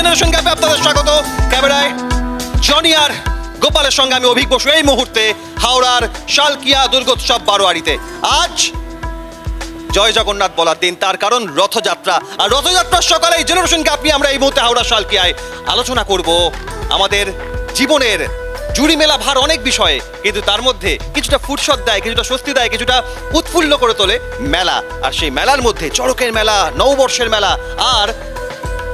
Generation গ্যাপে আপনাদের স্বাগত। ক্যামেরায় জনি আর গোপালের সঙ্গে আমি অভিক বসু এই মুহূর্তে হাওড়ার শালকিয়া দুর্গোৎসব বারোয়ারিতে। আজ জয় জগন্নাথ বলার দিন, তার কারণ রথযাত্রা। আর রথযাত্রার সকালে এই জেনারেশন গ্যাপ নিয়ে আমরা এই মুহূর্তে হাওড়া শালকিয়ায় আলোচনা করব আমাদের জীবনের জুড়ি মেলা ভার অনেক বিষয়ে, কিন্তু তার মধ্যে কিছুটা ফুরসত দেয়, কিছুটা স্বস্তি দেয়, কিছুটা উৎফুল্ল করে তোলে মেলা। আর সেই মেলার মধ্যে চড়কের মেলা, নববর্ষের মেলা, আর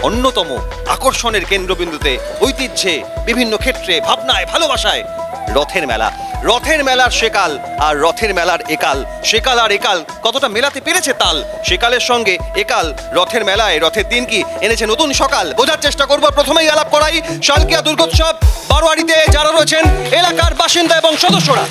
অন্যতম আকর্ষণের কেন্দ্রবিন্দুতে ঐতিহ্যে, বিভিন্ন ক্ষেত্রে, ভাবনায়, ভালোবাসায় রথের মেলা। রথের মেলার সেকাল আর রথের মেলার একাল, সেকাল আর একাল কতটা মেলাতে পেরেছে তাল, সেকালের সঙ্গে একাল রথের মেলায় রথের দিন কি এনেছে নতুন সকাল, বোঝার চেষ্টা করব। প্রথমেই আলাপ করাই শালকিয়া দুর্গোৎসব বারোয়ারিতে যারা রয়েছেন এলাকার বাসিন্দা এবং সদস্যরা।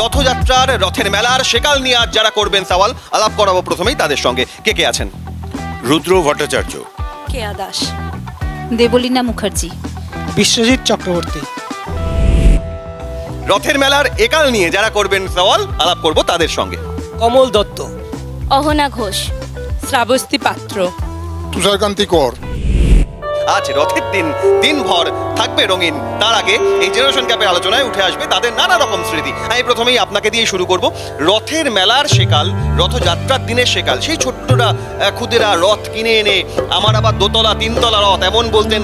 রথযাত্রার, রথের মেলার সেকাল নিয়ে আজ যারা করবেন সওয়াল, আলাপ করাবো প্রথমেই তাদের সঙ্গে। কে কে আছেন? রুদ্র ভট্টাচার্য, কেয়া দাস, দেবলীনা মুখার্জি, বিশ্বজিৎ চক্রবর্তী। রথের মেলার একাল নিয়ে যারা করবেন সওয়াল, আলাপ করব তাদের সঙ্গে। কমল দত্ত, অহনা ঘোষ, শ্রাবস্তী পাত্র, তুষারকান্তি কর। আজ রথের দিন দিনভর থাকবে রঙিন। তার আগে এই জেনারেশন গ্যাপের আলোচনায় উঠে আসবে তাদের নানা রকম স্মৃতি। আমি প্রথমেই আপনাকে দিয়ে শুরু করব। রথের মেলার সেকাল, রথযাত্রার দিনের সেকাল, সেই ছোট্টরা খুদেরা রথ কিনে এনে, আমার আবার দোতলা তিনতলা রথ এমন বলতেন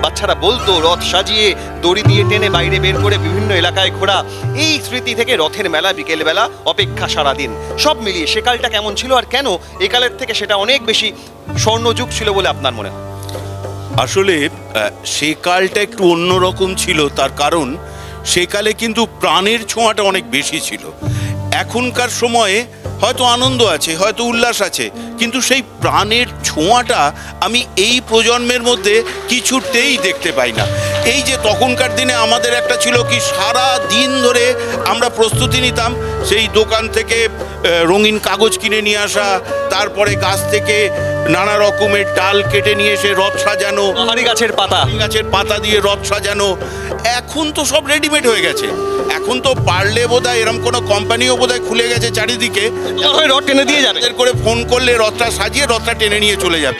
বাচ্চারা বলতো, রথ সাজিয়ে দড়ি দিয়ে টেনে বাইরে বের করে বিভিন্ন এলাকায় ঘোরা। এই স্মৃতি থেকে রথের মেলা, বিকেলবেলা অপেক্ষা সারাদিন, সব মিলিয়ে সেকালটা কেমন ছিল আর কেন একালের থেকে সেটা অনেক বেশি স্বর্ণযুগ ছিল বলে আপনার মনে হয়? আসলে সেকালটা একটু অন্যরকম ছিল, তার কারণ সেকালে কিন্তু প্রাণের ছোঁয়াটা অনেক বেশি ছিল। এখনকার সময়ে হয়তো আনন্দ আছে, হয়তো উল্লাস আছে, কিন্তু সেই প্রাণের ছোঁয়াটা আমি এই প্রজন্মের মধ্যে কিছুতেই দেখতে পাই না। এই যে তখনকার দিনে আমাদের একটা ছিল কি, সারা দিন ধরে আমরা প্রস্তুতি নিতাম, সেই দোকান থেকে রঙিন কাগজ কিনে নিয়ে আসা, তারপরে গাছ থেকে নানা রকমের ডাল কেটে নিয়ে এসে রথ সাজানো, হাঁড়ি গাছের পাতা দিয়ে রথ সাজানো। এখন তো সব রেডিমেড হয়ে গেছে। এখন তো পারলে বোধহয় এরকম কোনো কোম্পানিও বোধহয় খুলে গেছে চারিদিকে, রথ টেনে দিয়ে যাবে, করে ফোন করলে রথটা সাজিয়ে রথটা টেনে নিয়ে চলে যাবে।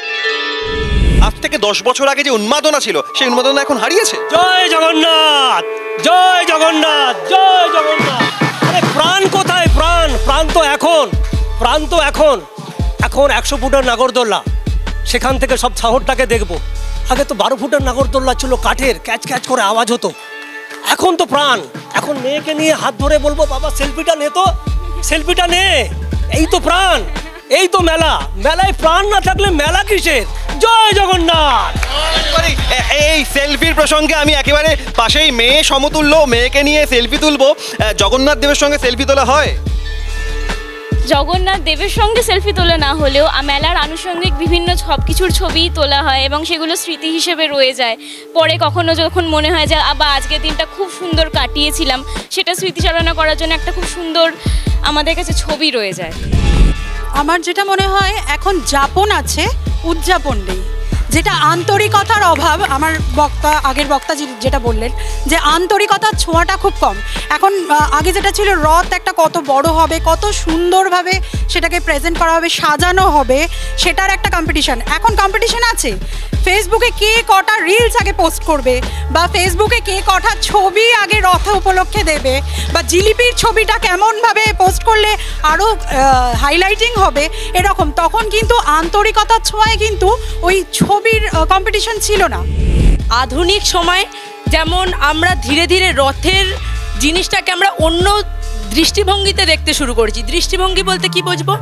আজ থেকে 10 বছর আগে যে উন্মাদনা ছিল, সেই উন্মাদনা এখন হারিয়েছে। জয় জগন্নাথ, জয় জগন্নাথ, জয় জগন্নাথ। আরে প্রাণ কোথায়? প্রাণ তো এখন 100 ফুটের নাগরদোল্লা, সেখান থেকে সব শহরটাকে দেখবো। আগে তো 12 ফুটের নাগরদোল্লা ছিল, কাঠের, ক্যাচ ক্যাচ করে আওয়াজ হতো। এখন তো প্রাণ, এখন মেয়েকে নিয়ে হাত ধরে বলবো, বাবা সেলফিটা নে, তো সেলফিটা নে। এই তো প্রাণ, এই তো মেলা। মেলায় প্রাণ না থাকলে মেলা কিসের? জয় জগন্নাথ। এই সেলফির প্রসঙ্গে আমি একেবারে পাশেই মেয়ে সমতুল্য, মেয়েকে নিয়ে সেলফি তুলবো। জগন্নাথ দেবের সঙ্গে সেলফি তোলা হয়? জগন্নাথ দেবের সঙ্গে সেলফি তোলা না হলেও মেলার আনুষঙ্গিক বিভিন্ন সব কিছুর ছবি তোলা হয় এবং সেগুলো স্মৃতি হিসেবে রয়ে যায়। পরে কখনো যখন মনে হয় যে আবার আজকের দিনটা খুব সুন্দর কাটিয়েছিলাম, সেটা স্মৃতিচারণা করার জন্য একটা খুব সুন্দর আমাদের কাছে ছবি রয়ে যায়। আমার যেটা মনে হয় এখন যাপন আছে, উদযাপন নেই, যেটা আন্তরিকতার অভাব। আমার আগের বক্তা যেটা বললেন যে আন্তরিকতার ছোঁয়াটা খুব কম এখন। আগে যেটা ছিল, রথ একটা কত বড় হবে, কত সুন্দরভাবে সেটাকে প্রেজেন্ট করা হবে, সাজানো হবে, সেটার একটা কম্পিটিশান। এখন কম্পিটিশান আছে, ফেসবুকে কে কটা রিলস আগে পোস্ট করবে, বা ফেসবুকে কে কটা ছবি আগে রথ উপলক্ষে দেবে, বা জিলিপির ছবিটা কেমনভাবে পোস্ট করলে আরও হাইলাইটিং হবে, এরকম। তখন কিন্তু আন্তরিকতার ছোঁয়ায় কিন্তু ওই ছবির কম্পিটিশন ছিল না। আধুনিক সময় যেমন আমরা ধীরে ধীরে রথের জিনিসটাকে আমরা অন্য দৃষ্টিভঙ্গিতে দেখতে শুরু করেছি। দৃষ্টিভঙ্গি বলতে কি বুঝবো?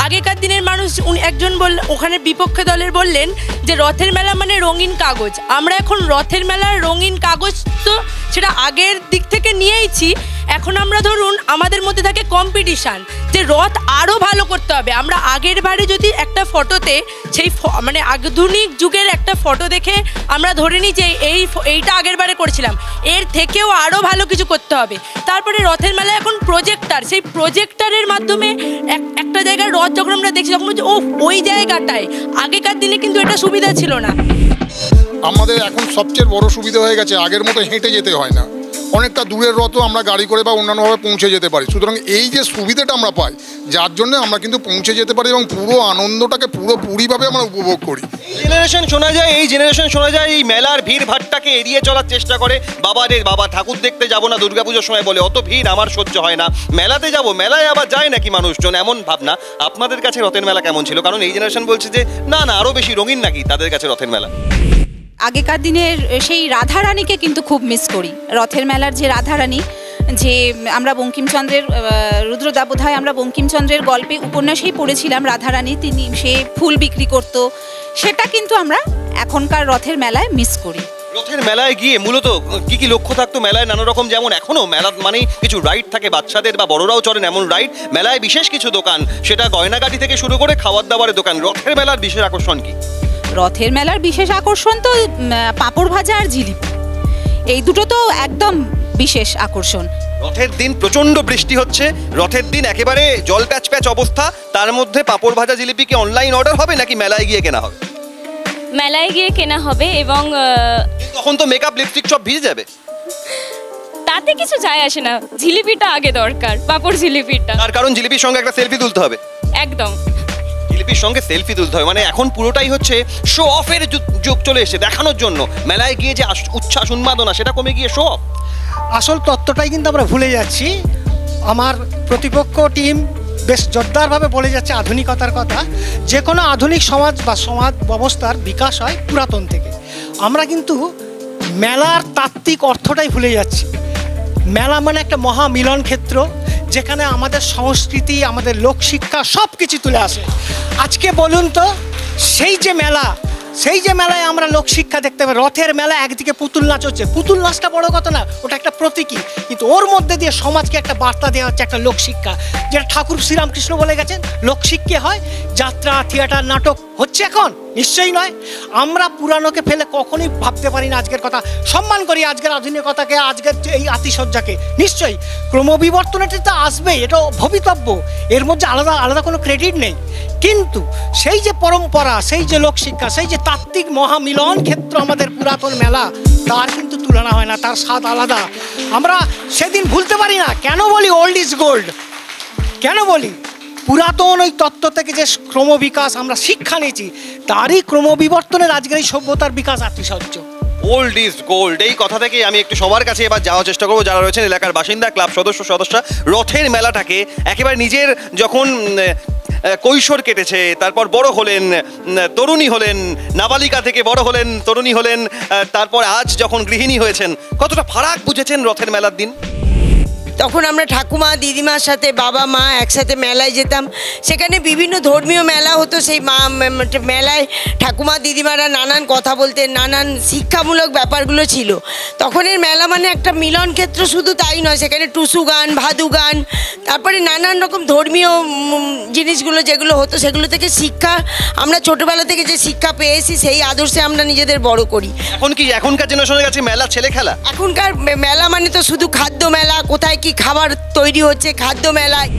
আগেকার দিনের মানুষ একজন ওখানে বিপক্ষে দলের বললেন যে রথের মেলা মানে রঙিন কাগজ। আমরা এখন রথের মেলার রঙিন কাগজ তো সেটা আগের দিক থেকে নিয়েইছি। এখন আমরা ধরুন আমাদের মধ্যে থাকে কম্পিটিশান, যে রথ আরও ভালো করতে হবে। আমরা আগের বারে যদি একটা ফটোতে সেই মানে আধুনিক যুগের একটা ফটো দেখে আমরা ধরে নিই যে এইটা আগের বারে করেছিলাম, এর থেকেও আরও ভালো কিছু করতে হবে। তারপরে রথের মেলায় এখন প্রজেক্টার, সেই প্রজেক্টারের মাধ্যমে একটা জায়গায় রথ যখন আমরা দেখছি তখন বলছি ও ওই জায়গাটায়। আগেকার দিনে কিন্তু এটা সুবিধা ছিল না। আমাদের এখন সবচেয়ে বড় সুবিধা হয়ে গেছে, আগের মতো হেঁটে যেতে হয় না। অনেকটা দূরের রথ আমরা গাড়ি করে বা অন্যান্যভাবে পৌঁছে যেতে পারি। সুতরাং এই যে সুবিধাটা আমরা পাই, যার জন্য আমরা কিন্তু পৌঁছে যেতে পারি এবং পুরো আনন্দটাকে পুরোপুরিভাবে আমরা উপভোগ করি। এই জেনারেশন শোনা যায় এই মেলার ভিড় ভাট্টাকে এড়িয়ে চলার চেষ্টা করে। বাবা ঠাকুর দেখতে যাব না দুর্গাপুজোর সময়, বলে অত ভিড় আমার সহ্য হয় না, মেলাতে যাব, মেলায় আবার যায় নাকি মানুষজন, এমন ভাবনা। আপনাদের কাছে রথের মেলা কেমন ছিল? কারণ এই জেনারেশন বলছে যে না আরো বেশি রঙিন নাকি তাদের কাছে রথের মেলা। আগেকার দিনের সেই রাধারানীকে কিন্তু খুব মিস করি। রথের মেলার যে রাধারানী, যে আমরা বঙ্কিমচন্দ্রের রুদ্রদা বোধহয় আমরা বঙ্কিমচন্দ্রের গল্পে উপন্যাসেই পড়েছিলাম, রাধারানী সে ফুল বিক্রি করত, সেটা কিন্তু আমরা এখনকার রথের মেলায় মিস করি। রথের মেলায় গিয়ে মূলত কি লক্ষ্য থাকতো মেলায়? নানা রকম, যেমন এখনো মেলা মানেই কিছু রাইড থাকে বাচ্চাদের বা বড়রাও চড়েন এমন রাইড, মেলায় বিশেষ কিছু দোকান, সেটা গয়নাগাটি থেকে শুরু করে খাবার দাবারের দোকান। রথের মেলার বিশেষ আকর্ষণ কি? রথের মেলার বিশেষ আকর্ষণ তো পাঁপড় ভাজা আর জিলিপি, এই দুটো তো একদম বিশেষ আকর্ষণ। রথের দিন প্রচন্ড বৃষ্টি হচ্ছে, রথের দিন একেবারে জল প্যাচ প্যাচ অবস্থা, তার মধ্যে পাঁপড় ভাজা জিলিপি কি অনলাইন অর্ডার হবে নাকি মেলায় গিয়ে কেনা হবে? মেলায় গিয়ে কেনা হবে, এবং তখন তো মেকআপ লিপস্টিক সব ভিজে যাবে। তাতে কিছু যায় আসে না, জিলিপিটা আগে দরকার, পাঁপড় জিলিপিটা। তার কারণ জিলিপির সঙ্গে একটা সেলফি তুলতে হবে। একদম, জিলিপির সঙ্গে সেলফি তুলতে হবে, মানে এখন পুরোটাই হচ্ছে শো অফের যুগ চলে এসে, দেখানোর জন্য। মেলায় গিয়ে যে উচ্ছ্বাস উন্মাদনা সেটা কমে গিয়ে শো অফ। আসল তত্ত্বটাই কিন্তু আমরা ভুলে যাচ্ছি। আমার প্রতিপক্ষ টিম বেশ জোরদারভাবে বলে যাচ্ছে আধুনিকতার কথা। যে কোনো আধুনিক সমাজ বা সমাজ ব্যবস্থার বিকাশ হয় পুরাতন থেকে। আমরা কিন্তু মেলার তাত্ত্বিক অর্থটাই ভুলে যাচ্ছি। মেলা মানে একটা মহা মিলন ক্ষেত্র, যেখানে আমাদের সংস্কৃতি, আমাদের লোকশিক্ষা সব কিছু তুলে আসে। আজকে বলুন তো, সেই যে মেলায় আমরা লোকশিক্ষা দেখতে পাই। রথের মেলা একদিকে পুতুল নাচ হচ্ছে, পুতুল নাচটা বড় কথা না, ওটা একটা প্রতীকী, কিন্তু ওর মধ্যে দিয়ে সমাজকে একটা বার্তা দেওয়া হচ্ছে, একটা লোকশিক্ষা, যেটা ঠাকুর শ্রীরামকৃষ্ণ বলে গেছেন লোকশিক্ষা হয়। যাত্রা, থিয়েটার, নাটক হচ্ছে এখন? নিশ্চয়ই নয়। আমরা পুরানোকে ফেলে কখনোই ভাবতে পারি না আজকের কথা, সম্মান করি আজকের আধুনিকতাকে, আজকের এই আতিশয্যাকে। নিশ্চয়ই ক্রমবিবর্তনটি তো আসবেই, এটা ভবিতব্য, এর মধ্যে আলাদা কোনো ক্রেডিট নেই। কিন্তু সেই যে পরম্পরা, সেই যে লোকশিক্ষা, সেই যে তাত্ত্বিক মহামিলন ক্ষেত্র আমাদের পুরাতন মেলা, তার কিন্তু তুলনা হয় না, তার স্বাদ আলাদা। আমরা সেদিন ভুলতে পারি না। কেন বলি ওল্ড ইজ গোল্ড? কেন বলি? পুরাতন ওই তত্ত্ব থেকে যে ক্রমবিকাশ আমরা শিক্ষা নিয়েছি, তারই ক্রমবিবর্তনের আজকের এই সভ্যতার বিকাশ আতিশয্য। ওল্ড ইজ গোল্ড, এই কথা থেকে আমি একটু সবার কাছে এবার যাওয়ার চেষ্টা করবো, যারা রয়েছেন এলাকার বাসিন্দা, ক্লাব সদস্য। রথের মেলাটাকে একেবারে নিজের যখন কৈশোর কেটেছে, তারপর বড় হলেন, তরুণী হলেন, নাবালিকা থেকে বড় হলেন, তরুণী হলেন, তারপর আজ যখন গৃহিণী হয়েছেন, কতটা ফারাক বুঝেছেন রথের মেলার দিন? তখন আমরা ঠাকুমা দিদিমার সাথে, বাবা মা একসাথে মেলায় যেতাম। সেখানে বিভিন্ন ধর্মীয় মেলা হতো। সেই মেলায় ঠাকুমা দিদিমারা নানান কথা বলতেন, নানান শিক্ষামূলক ব্যাপারগুলো ছিল। তখনের মেলা মানে একটা মিলন ক্ষেত্র, শুধু তাই নয়, সেখানে টুসু গান, ভাদু গান, তারপরে নানান রকম ধর্মীয় জিনিসগুলো যেগুলো হতো, সেগুলো থেকে শিক্ষা, আমরা ছোটোবেলা থেকে যে শিক্ষা পেয়েছি সেই আদর্শে আমরা নিজেদের বড় করি। এখনকার জেনারেশনের কাছে মেলা ছেলে খেলা। এখনকার মেলা মানে তো শুধু খাদ্য মেলা, কোথায় কি খাবার তৈরি হচ্ছে খাদ্য মেলায়।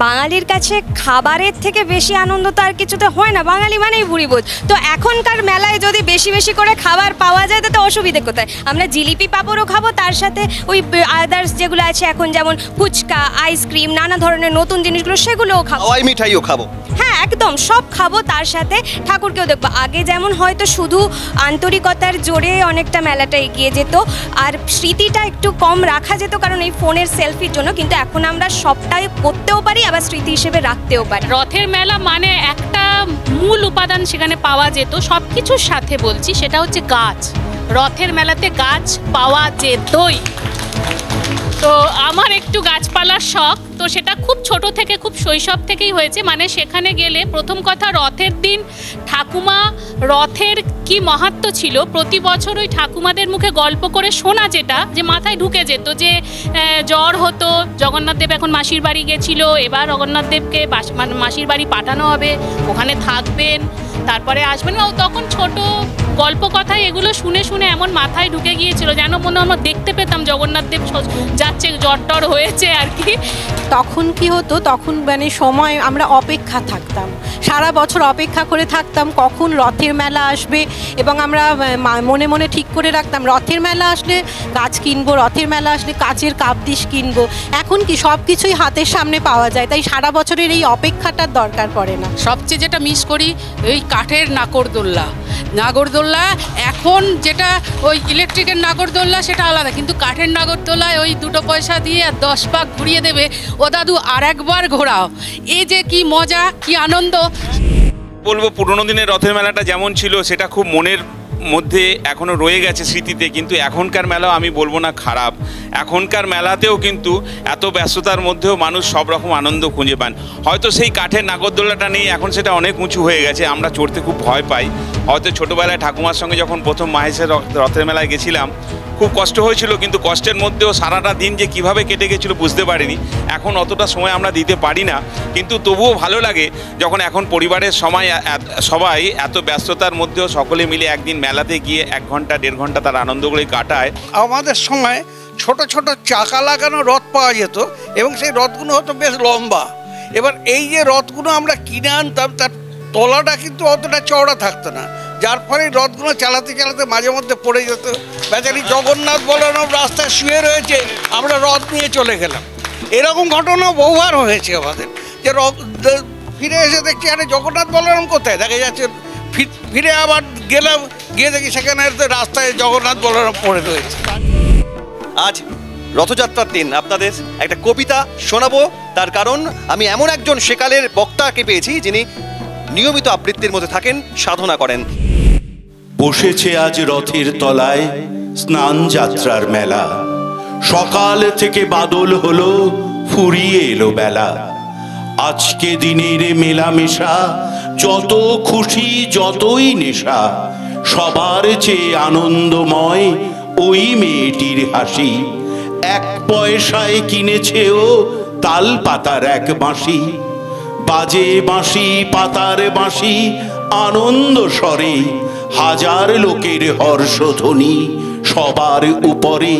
বাঙালির কাছে খাবারের থেকে বেশি আনন্দ তো আর কিছুতে হয় না, বাঙালি মানেই ভুরিভোজ। তো এখনকার মেলায় যদি বেশি বেশি করে খাবার পাওয়া যায় তাতে অসুবিধে কোথায়? আমরা জিলিপি পাঁপড়ও খাবো, তার সাথে ওই আদার্স যেগুলো আছে এখন, যেমন ফুচকা, আইসক্রিম, নানা ধরনের নতুন জিনিসগুলো, সেগুলোও খাবো, মিঠাইও খাবো। হ্যাঁ একদম সব খাবো, তার সাথে ঠাকুরকেও দেখবো। আগে যেমন হয়তো শুধু আন্তরিকতার জোরে অনেকটা মেলাটা এগিয়ে যেত, আর স্মৃতিটা একটু কম রাখা যেত কারণ এই ফোনের সেলফির জন্য, কিন্তু এখন আমরা সবটাই করতেও পারি, আবার স্মৃতি হিসেবে রাখতেও পারি। রথের মেলা মানে একটা মূল উপাদান সেখানে পাওয়া যেত সব কিছুর সাথে, বলছি সেটা হচ্ছে গাছ। রথের মেলাতে গাছ পাওয়া যেতই। তো আমার একটু গাছপালার শখ, তো সেটা খুব ছোট থেকে, খুব শৈশব থেকেই হয়েছে। মানে সেখানে গেলে প্রথম কথা, রথের দিন ঠাকুমা, রথের কি মাহাত্ম্য ছিল প্রতি বছর ওই ঠাকুমাদের মুখে গল্প করে শোনা, যেটা যে মাথায় ঢুকে যেত, যে জ্বর হতো, জগন্নাথ দেব এখন মাসির বাড়ি গেছিল, এবার জগন্নাথ দেবকে মাসির বাড়ি পাঠানো হবে, ওখানে থাকবেন। তারপরে আসবেন। ও তখন ছোট গল্প কথায় এগুলো শুনে শুনে এমন মাথায় ঢুকে গিয়েছিল যেন মনে হয় আমরা দেখতে পেতাম জগন্নাথ দেব যাচ্ছে, জ্বর হয়েছে আর কি। তখন কি হতো, তখন মানে সময় আমরা অপেক্ষা থাকতাম, সারা বছর অপেক্ষা করে থাকতাম কখন রথের মেলা আসবে, এবং আমরা মনে মনে ঠিক করে রাখতাম রথের মেলা আসলে গাছ কিনবো, রথের মেলা আসলে কাচের কাপ ডিশ কিনবো। এখন কি সব কিছুই হাতের সামনে পাওয়া যায়, তাই সারা বছরের এই অপেক্ষাটার দরকার পড়ে না। সবচেয়ে যেটা মিস করি ওই কাঠের নাগরদোল্লা এখন যেটা ওই ইলেকট্রিকের নাগরদোল্লা সেটা আলাদা, কিন্তু কাঠের নাগরদোল্লায় ওই 2 পয়সা দিয়ে আর 10 পাক ঘুরিয়ে দেবে, ও দাদু আর একবার ঘোরাও, এই যে কি মজা, কি আনন্দ। বলবো পুরোনো দিনের রথের মেলাটা যেমন ছিল সেটা খুব মনের মধ্যে এখনো রয়ে গেছে স্মৃতিতে, কিন্তু এখনকার মেলাও আমি বলবো না খারাপ। এখনকার মেলাতেও কিন্তু এত ব্যস্ততার মধ্যেও মানুষ সব রকম আনন্দ খুঁজে পান। হয়তো সেই কাঠের নাগরদোল্লাটা নেই, এখন সেটা অনেক উঁচু হয়ে গেছে, আমরা চড়তে খুব ভয় পাই। হয়তো ছোটোবেলায় ঠাকুমার সঙ্গে যখন প্রথম মাহেশের রথের মেলায় গেছিলাম খুব কষ্ট হয়েছিল, কিন্তু কষ্টের মধ্যেও সারাটা দিন যে কিভাবে কেটে গেছিলো বুঝতে পারিনি। এখন অতটা সময় আমরা দিতে পারি না, কিন্তু তবুও ভালো লাগে যখন এখন পরিবারের সবাই এত ব্যস্ততার মধ্যেও সকলে মিলে একদিন মেলাতে গিয়ে 1 ঘন্টা 1.5 ঘন্টা তার আনন্দ করে কাটায়। আমাদের সময় ছোট ছোট চাকা লাগানো রথ পাওয়া যেত এবং সেই রথগুলো হতো বেশ লম্বা। এবার এই যে রথগুলো আমরা কিনে আনতাম তার তলাটা কিন্তু অতটা চওড়া থাকতো না, যার ফলে রথগুলো চালাতে চালাতে মাঝে মধ্যে পড়ে যেত। বেচারি জগন্নাথ বলরাম রাস্তায় শুয়ে রয়েছে, আমরা রথ নিয়ে চলে গেলাম। এরকম ঘটনা বহুবার হয়েছে আমাদের, যে রথ ফিরে এসে দেখছি আরে জগন্নাথ বলরাম কোথায়, দেখা যাচ্ছে ফিরে আবার গেলাম, গিয়ে দেখি সেখানে রাস্তায় জগন্নাথ বলরাম পড়ে রয়েছে। আজ রথযাত্রার দিন আপনাদের একটা কবিতা শোনাবো, তার কারণ আমি এমন একজন সেকালের বক্তাকে পেয়েছি যিনি নিয়মিত আবৃত্তির মধ্যে থাকেন, সাধনা করেন। বসেছে আজ রথের তলায় স্নান যাত্রার মেলা, সকাল থেকে বাদল হলো ফুরিয়ে এলো বেলা। আজকে দিনের মেলামেশা, যত খুশি যতই নেশা, সবার চেয়ে আনন্দময় ওই মেয়েটির হাসি। 1 পয়সায় কিনেছে ও তাল পাতার 1 বাঁশি, বাজে বাঁশি পাতার বাঁশি আনন্দ স্বরে, হাজার লোকের হর্ষধ্বনি সবার উপরে।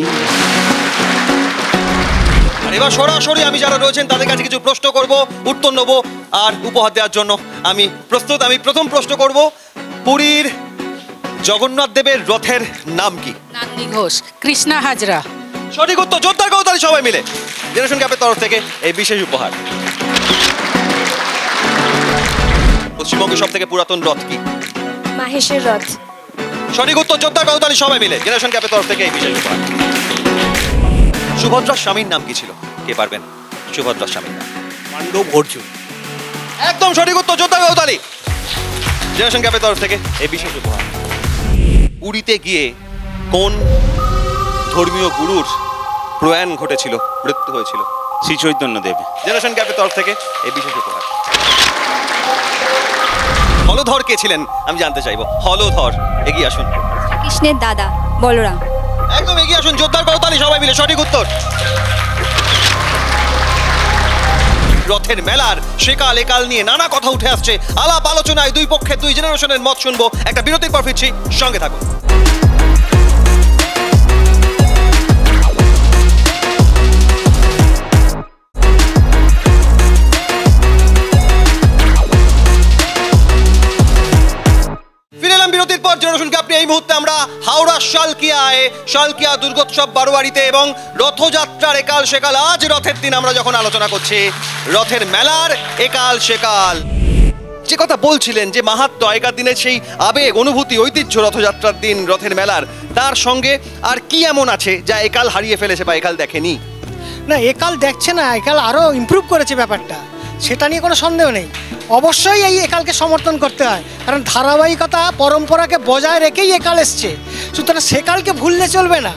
এবার সরাসরি আমি যারা রয়েছেন তাদের কাছে কিছু প্রশ্ন করব, উত্তর নেব আর উপহার দেওয়ার জন্য আমি প্রস্তুত। আমি প্রথম প্রশ্ন করব, পুরীর জগন্নাথ দেবের রথের নাম কি? নান্দি ঘোষ, কৃষ্ণা হাজরা। সঠিক উত্তর, জোরদার করতালি সবাই মিলে। জেনারেশন ক্যাপের তরফ থেকে এই বিশেষ উপহার। পশ্চিমবঙ্গের সব থেকে পুরাতন রথ কি? মাহেশের রথ। সঠিক উত্তর, জোরদার করতালি সবাই মিলে। জেনারেশন ক্যাপের তরফ থেকে এই বিশেষ উপহার। সুভদ্রার স্বামীর নাম কি ছিল? কে পারবেন? সুভদ্রার স্বামীর নাম? পাণ্ডব অর্জুন। একদম সঠিক উত্তর, জোরদার করতালি। জেনারেশন ক্যাপের তরফ থেকে এই বিশেষ উপহার। পুরীতে গিয়ে কোন ধর্মীয় গুরুর প্রয়াণ ঘটেছিল, মৃত্যু হয়েছিল? শ্রী চৈতন্যদেব। জেনারেশন ক্যাপের তরফ থেকে এই বিশেষ উপহার। হলধর কে ছিলেন আমি জানতে চাইবো। হলধর, এগিয়ে আসুন। কৃষ্ণের দাদা বলরাম। একদম এগিয়ে আসুন, জোরদার করতালি সবাই মিলে। সঠিক উত্তর। রথের মেলার সেকাল একাল নিয়ে নানা কথা উঠে আসছে, আলাপ আলোচনায় 2 পক্ষের 2 জেনারেশনের মত শুনবো। একটা বিরতির পর ফিরছি, সঙ্গে থাকুন। বিরতির পর জেনারেশন ক্যাপ নিয়ে এই মুহূর্তে আমরা হাওড়া শালকিয়া দুর্গোৎসব বারোয়ারিতে এবং রথযাত্রার একাল সেকাল। আজ রথের দিন আমরা যখন আলোচনা করছি রথের মেলার একাল সেকাল, যে কথা বলছিলেন যে মাহাত্ম্য, আগেকার দিনের সেই আবেগ অনুভূতি ঐতিহ্য রথযাত্রার দিন রথের মেলার, তার সঙ্গে আর কি এমন আছে যা একাল হারিয়ে ফেলেছে বা একাল দেখেনি? না, একাল দেখছে না, একাল আরও ইমপ্রুভ করেছে ব্যাপারটা, সেটা নিয়ে কোনো সন্দেহ নেই। অবশ্যই এই একালকে সমর্থন করতে হয়, কারণ ধারাবাহিকতা পরম্পরাকে বজায় রেখেই একাল এসছে, সুতরাং সেকালকে ভুললে চলবে না।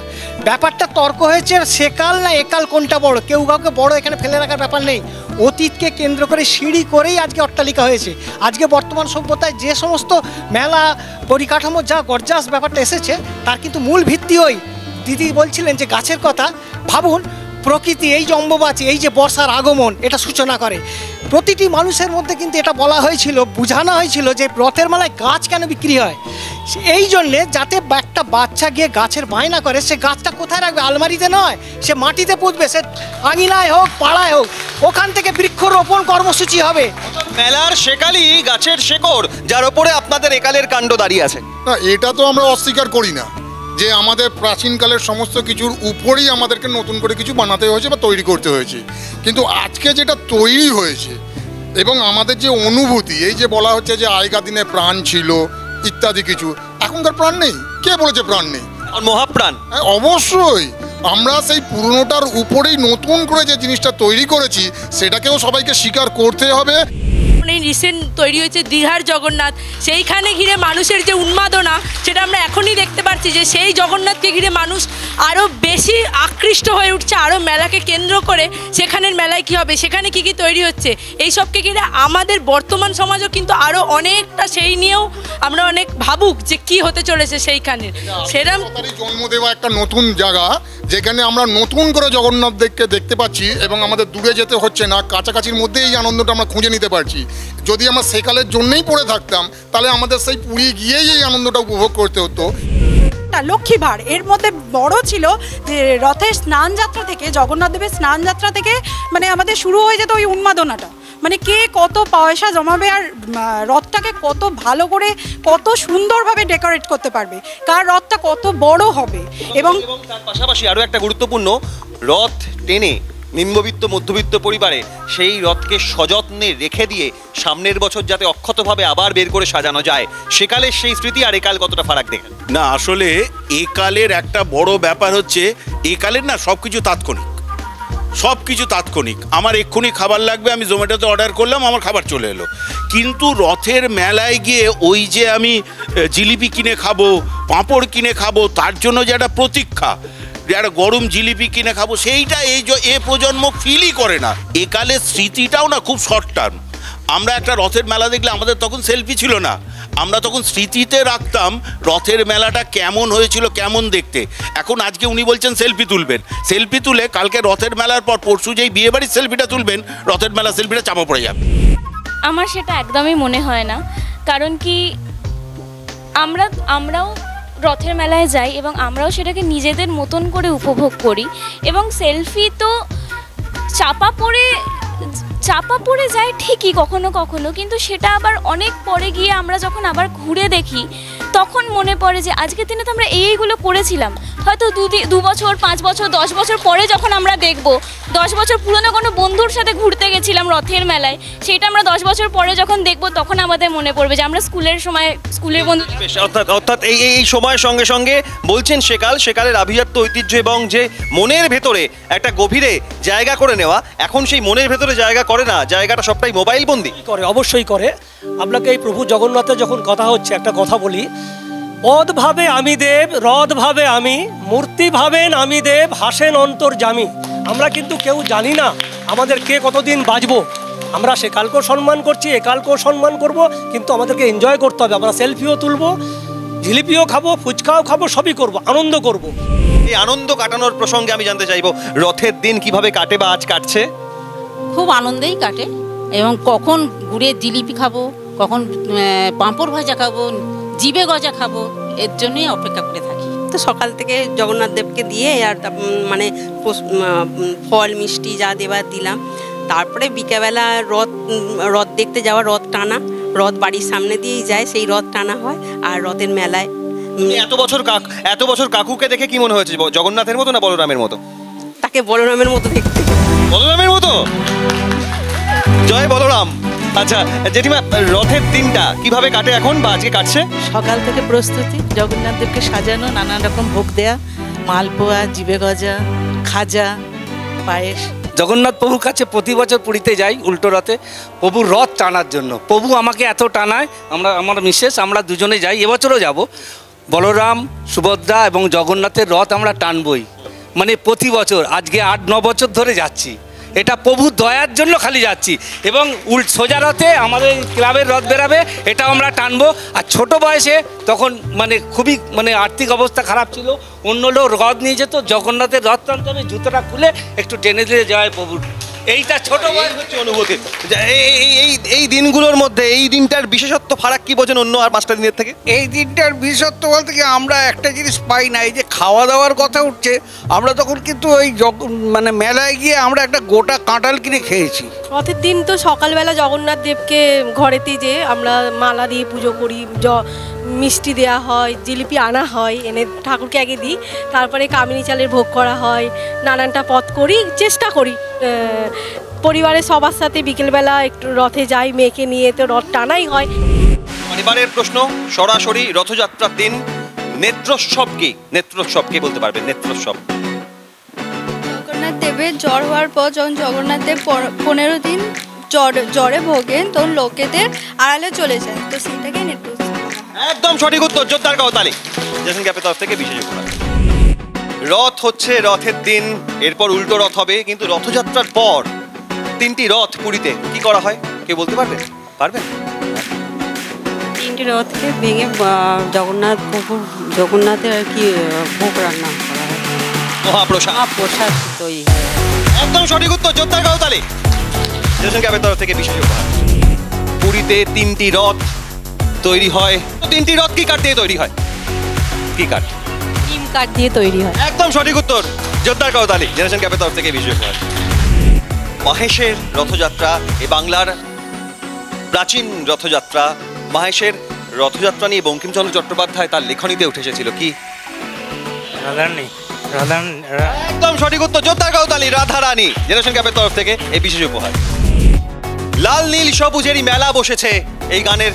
ব্যাপারটা তর্ক হয়েছে সেকাল না একাল কোনটা বড়, কেউ কাউকে বড় এখানে ফেলে রাখার ব্যাপার নেই। অতীতকে কেন্দ্র করে সিঁড়ি করেই আজকে অট্টালিকা হয়েছে। আজকে বর্তমান সভ্যতায় যে সমস্ত মেলা পরিকাঠামো যা গর্জাস ব্যাপারটা এসেছে, তার কিন্তু মূল ভিত্তি ওই দিদি বলছিলেন যে গাছের কথা। ভাবুন প্রকৃতি, এই যে অম্বুবাচী, এই যে বর্ষার আগমন, এটা সূচনা করে। প্রতিটি মানুষের মধ্যে কিন্তু এটা বলা হয়েছিল, বোঝানো হয়েছিল যে রথের মেলায় গাছ কেন বিক্রি হয়। এই জন্যে যাতে একটা বাচ্চা গিয়ে গাছের বায়না করে, সে গাছটা কোথায় রাখবে? আলমারিতে নয়, সে মাটিতে পুঁতবে, সে আঙিনায় হোক পাড়ায় হোক, ওখান থেকে বৃক্ষরোপণ কর্মসূচি হবে। মেলার সেকালই গাছের শেকড়, যার ওপরে আপনাদের একালের কাণ্ড দাঁড়িয়ে আছে। না, এটা তো আমরা অস্বীকার করি না যে আমাদের প্রাচীনকালের সমস্ত কিছুর উপরেই আমাদেরকে নতুন করে কিছু বানাতে হয়েছে বা তৈরি করতে হয়েছে, কিন্তু আজকে যেটা তৈরি হয়েছে এবং আমাদের যে অনুভূতি, এই যে বলা হচ্ছে যে আগেকার দিনে প্রাণ ছিল ইত্যাদি কিছু, এখনকার প্রাণ নেই। কে বলেছে প্রাণ নেই? মহাপ্রাণ। অবশ্যই আমরা সেই পুরনোটার উপরেই নতুন করে যে জিনিসটা তৈরি করেছি সেটাকেও সবাইকে স্বীকার করতে হবে। রিসেন্ট তৈরি হয়েছে দীঘার জগন্নাথ, সেইখানে ঘিরে মানুষের যে উন্মাদনা সেটা আমরা এখনই দেখতে পাচ্ছি যে সেই জগন্নাথকে ঘিরে মানুষ আরও বেশি আকৃষ্ট হয়ে উঠছে, আরও মেলাকে কেন্দ্র করে সেখানের মেলায় কী হবে, সেখানে কী কী তৈরি হচ্ছে, এই সবকে ঘিরে আমাদের বর্তমান সমাজও কিন্তু আরও অনেকটা সেই নিয়েও আমরা অনেক ভাবুক যে কি হতে চলেছে সেইখানে। সেরকম জন্ম দেওয়া একটা নতুন জায়গা যেখানে আমরা নতুন করে জগন্নাথ দেখতে পাচ্ছি এবং আমাদের দূরে যেতে হচ্ছে না, কাছাকাছির মধ্যে এই আনন্দটা আমরা খুঁজে নিতে পারছি। যদি আমরা সেকালের জন্যই পড়ে থাকতাম তাহলে আমাদের সেই পুরী গিয়েই এই আনন্দটা উপভোগ করতে হতো। লক্ষ্মী ভাড় এর মধ্যে বড় ছিল যে রথের স্নান যাত্রা থেকে, জগন্নাথ দেবের স্নান যাত্রা থেকে মানে আমাদের শুরু হয়ে যেত ওই উন্মাদনাটা, মানে কে কত পয়সা জমাবে আর রথটাকে কত ভালো করে কত সুন্দরভাবে ডেকোরেট করতে পারবে, কার রথটা কত বড় হবে। এবং তার পাশাপাশি আরও একটা গুরুত্বপূর্ণ, রথ টেনে নিম্নবিত্ত মধ্যবিত্ত পরিবারে সেই রথকে সযত্নে রেখে দিয়ে সামনের বছর যাতে অক্ষতভাবে আবার বের করে সাজানো যায়, সেকালের সেই স্মৃতি আর একাল কতটা ফারাক দেখেন? না, আসলে একালের একটা বড় ব্যাপার হচ্ছে, একালের না সব কিছু তাৎক্ষণিক, সব কিছু তাৎক্ষণিক। আমার এক্ষুনি খাবার লাগবে, আমি জোম্যাটোতে অর্ডার করলাম, আমার খাবার চলে এলো। কিন্তু রথের মেলায় গিয়ে ওই যে আমি জিলিপি কিনে খাবো, পাঁপড় কিনে খাবো, তার জন্য যে একটা প্রতীক্ষা, একটা গরম জিলিপি কিনে খাবো, সেইটা এ প্রজন্ম ফিলই করে না। একালের স্মৃতিটাও না খুব শর্ট টার্ম। আমরা একটা রথের মেলা দেখলে আমাদের তখন সেলফি ছিল না, আমরা তখন স্মৃতিতে রাখতাম রথের মেলাটা কেমন হয়েছিল, কেমন দেখতে। এখন আজকে উনি বলছেন সেলফি তুলবেন, সেলফি তুলে কালকে রথের মেলার পর পরশু যেই বিয়ে বাড়ির সেলফিটা তুলবেন, রথের মেলা সেলফিটা চাপা পড়ে যাবে। আমার সেটা একদমই মনে হয় না, কারণ কি আমরাও রথের মেলায় যাই এবং আমরাও সেটাকে নিজেদের মতন করে উপভোগ করি, এবং সেলফি তো চাপা পড়ে যায় ঠিকই কখনো কখনো, কিন্তু সেটা আবার অনেক পরে গিয়ে আমরা যখন আবার ঘুরে দেখি তখন মনে পড়ে যে আজকের দিনে তো আমরা এইগুলো করেছিলাম। হয়তো 2 বছর 5 বছর 10 বছর পরে যখন আমরা দেখব, 10 বছর পুরনো কোনো বন্ধুর সাথে ঘুরতে গেছিলাম রথের মেলায়, সেটা আমরা 10 বছর পরে যখন দেখব তখন আমাদের মনে পড়বে যে আমরা স্কুলের বন্ধু। অর্থাৎ এই সময়ের সঙ্গে সঙ্গে বলছেন সেকালের আভিজাত্য ঐতিহ্য এবং যে মনের ভেতরে একটা গভীরে জায়গা করে নেওয়া, এখন সেই মনের ভেতরে জায়গা করে না, জায়গাটা সবটাই মোবাইল বন্দি করে। অবশ্যই করে। আপনাকে এই প্রভু জগন্নাথের যখন কথা হচ্ছে, একটা কথা বলি, পদ ভাবে আমি দেব, রথ ভাবে আমি, মূর্তি ভাবেন আমি দেব, হাসেন অন্তর্যামী। আমরা কিন্তু কেউ জানি না আমাদের কে কতদিন বাঁচবো। আমরা সেকালকেও সম্মান করছি, একালকেও সম্মান করব, কিন্তু আমাদেরকে এনজয় করতে হবে। আমরা সেলফিও তুলবো, জিলিপিও খাবো, ফুচকাও খাবো, সবই করব, আনন্দ করব। এই আনন্দ কাটানোর প্রসঙ্গে আমি জানতে চাইবো, রথের দিন কিভাবে কাটে বা আজ কাটছে? খুব আনন্দেই কাটে, এবং কখন ঘুরে জিলিপি খাবো, কখন পাঁপড় ভাজা খাবো, জিবে গজা খাবো, এর জন্যই অপেক্ষা করে থাকি। তো সকাল থেকে জগন্নাথ দেবকে দিয়ে আর মানে ফল মিষ্টি যা দেবার দিলাম, তারপরে বিকেলবেলা রথ দেখতে যাওয়া, রথ টানা, রথ বাড়ির সামনে দিয়েই যায়, সেই রথ টানা হয়। আর রথের মেলায় এত বছর কাকুকে দেখে কি মনে হয়েছে, জগন্নাথের মতো না বলরামের মতো? তাকে বলরামের মতো দেখতে। বলরামের মতো? জয় বলরাম। আচ্ছা জেঠিমা, রথের দিনটা কিভাবে কাটে এখন বা আজকে কাটছে? সকাল থেকে প্রস্তুতি, জগন্নাথ দেবকে সাজানো, নানান রকম ভোগ দেয়া, মালপোয়া, জিবে গজা, খাজা, পায়েস। জগন্নাথ প্রভুর কাছে প্রতি বছর পুরীতে যাই উল্টো রথে, প্রভুর রথ টানার জন্য। প্রভু আমাকে এত টানায়, আমার মিসেস, আমরা দুজনে যাই, এবছরও যাব। বলরাম, সুভদ্রা এবং জগন্নাথের রথ আমরা টানবই, মানে প্রতি বছর। আজকে 8-9 বছর ধরে যাচ্ছি, এটা প্রভুর দয়ার জন্য খালি যাচ্ছি এবং সোজা রথে আমাদের ক্লাবের রথ বেরাবে, এটাও আমরা টানবো। আর ছোট বয়সে তখন মানে খুবই মানে আর্থিক অবস্থা খারাপ ছিল, অন্য লোক রথ নিয়ে যেত, জগন্নাথের রথ টানতে হবে, জুতোটা খুলে একটু টেনে দিয়ে যায় প্রভুর। এইটা ছোট বয়স হচ্ছে অনুভূতি। এই দিনগুলোর মধ্যে এই দিনটার বিশেষত্ব ফারাক কি বোঝেন অন্য আর 5টা দিনের থেকে? এই দিনটার বিশেষত্ব বলতে কি আমরা একটা জিনিস পাই না, এই যে খাওয়া দাওয়ার কথা উঠছে, আমরা তখন কিন্তু ওই মানে মেলায় গিয়ে আমরা একটা গোটা কাঁঠাল কিনে খেয়েছি। রথের দিন তো সকালবেলা জগন্নাথ দেবকে ঘরেতে যে আমরা মালা দিয়ে পুজো করি, মিষ্টি দেওয়া হয়, জিলিপি আনা হয়, এনে ঠাকুরকে আগে দিই, তারপরে কামিনী চালের ভোগ করা হয়, নানানটা পথ করি, চেষ্টা করি পরিবারের সবার সাথে বিকেলবেলা একটু রথে যাই, মেয়েকে নিয়ে তো রথ টানাই হয়। এবারের প্রশ্ন সরাসরি রথযাত্রার দিন নেত্রোৎসব কি? নেত্রোৎসব কে বলতে পারবেন? নেত্রোৎসব জগন্নাথ দেবের জ্বর হওয়ার পর যখন জগন্নাথ দেব 15 দিন জ্বরে ভোগেন তখন লোকেদের আড়ালে চলে যায়, তো সেটাকে নেত্রোৎসব। একদম সঠিক উত্তর, জোরদার করতালি জেনারেশন ক্যাপের তরফ থেকে বিশেষ উপহার। রথ হচ্ছে রথের দিন, এরপর উল্টো রথ হবে, কিন্তু রথযাত্রার পর 3টি রথ পুরীতে কি করা হয় কেউ বলতে পারবেন? পারবেন? 3টি রথকে ভেঙে জগন্নাথের আর কি ভোগ রান্না করা হয়, মহাপ্রসাদ তৈরি হয়। একদম সঠিক উত্তর, জোরদার করতালি জেনারেশন ক্যাপের তরফ থেকে বিশেষ উপহার। পুরীতে 3টি রথ তৈরি হয়, তো 3টি রথ কি কাঠ দিয়ে তৈরি হয়? কি কাঠ? নিম কাঠ দিয়ে তৈরি হয়। একদম সঠিক উত্তর, জোরদার করতালি জেনারেশন ক্যাপের তরফ থেকে বিশেষ উপহার। মাহেশের রথযাত্রা এ বাংলার প্রাচীন রথযাত্রা। মাহেশের রথযাত্রা নিয়ে বঙ্কিমচন্দ্র চট্টোপাধ্যায় তার লেখনীতে উঠে এসেছিল কি? একদম সঠিক উত্তর, জোরদার করতালি রাধারানী জেনারেশন ক্যাপের তরফ থেকে এই বিশেষ উপহার। লাল নীল সবুজেরই মেলা বসেছে, এই গানের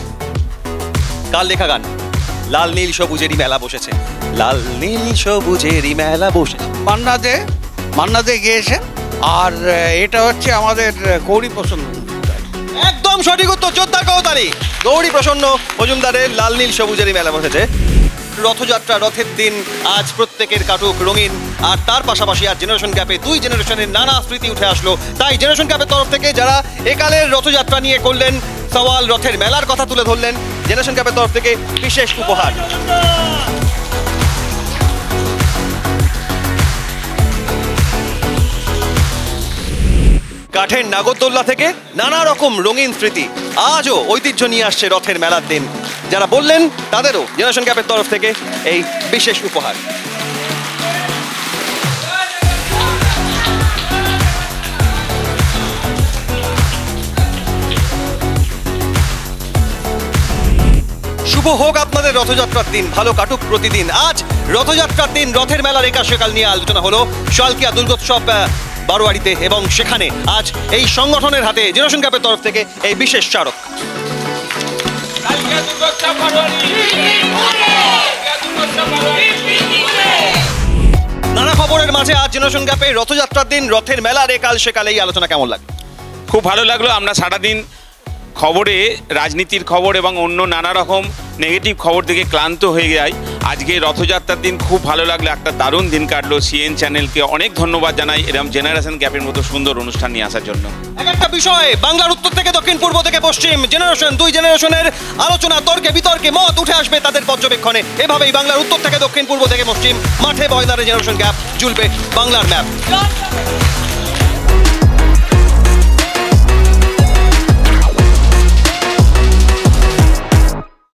কার লেখা গান? লাল নীল সবুজেরই মেলা বসেছে, লাল নীল সবুজেরই মেলা বসেছে। মান্না দে গিয়েছেন, আর এটা হচ্ছে আমাদের গৌরী প্রসন্ন। একদম সঠিক উত্তর, জোরদার করতালি গৌরী প্রসন্ন মজুমদারের লাল নীল সবুজেরই মেলা বসেছে। রথযাত্রা রথের দিন আজ প্রত্যেকের কাটুক রঙিন, আর তার পাশাপাশি আর জেনারেশন গ্যাপে 2 জেনারেশনের নানা স্মৃতি উঠে আসলো। তাই জেনারেশন গ্যাপের তরফ থেকে যারা একালের রথযাত্রা নিয়ে করলেন সওয়াল, রথের মেলার কথা তুলে ধরলেন, জেনারেশন গ্যাপের তরফ থেকে বিশেষ উপহার। কাঠের নাগরদোল্লা থেকে নানা রকম রঙিন স্মৃতি আজও ঐতিহ্য নিয়ে আসছে রথের মেলার দিন। যারা বললেন তাদেরও জেনারেশন গ্যাপের তরফ থেকে এই বিশেষ উপহার। শুভ হোক আপনাদের রথযাত্রার দিন, ভালো কাটুক প্রতিদিন। আজ রথযাত্রার দিন রথের মেলার একাল সেকাল নিয়ে আলোচনা হলো শালকিয়া দুর্গোৎসব বারোয়ারিতে, এবং সেখানে আজ এই সংগঠনের হাতে জেনারেশন গ্যাপের তরফ থেকে এই বিশেষ স্মারক। নানা খবরের মাঝে আজ জেনারেশন গ্যাপে রথযাত্রার দিন রথের মেলার একাল সেকাল এই আলোচনা কেমন লাগলো? খুব ভালো লাগলো। আমরা সারাদিন খবরে রাজনীতির খবর এবং অন্য নানা রকম নেগেটিভ খবর থেকে ক্লান্ত হয়ে যাই। আজকে রথযাত্রার দিন খুব ভালো লাগলো, একটা দারুণ দিন কাটলো। সিএন চ্যানেলকে অনেক ধন্যবাদ জানাই এরকম জেনারেশন গ্যাপের মতো সুন্দর অনুষ্ঠান নিয়ে আসার জন্য। একটা বিষয়, বাংলার উত্তর থেকে দক্ষিণ, পূর্ব থেকে পশ্চিম, জেনারেশন 2 জেনারেশনের আলোচনা, তর্কে বিতর্কে মত উঠে আসবে তাদের পর্যবেক্ষণে। এভাবেই বাংলার উত্তর থেকে দক্ষিণ, পূর্ব থেকে পশ্চিম, মাঠে ময়দানে জেনারেশন গ্যাপ ঝুলবে বাংলার ম্যাপ।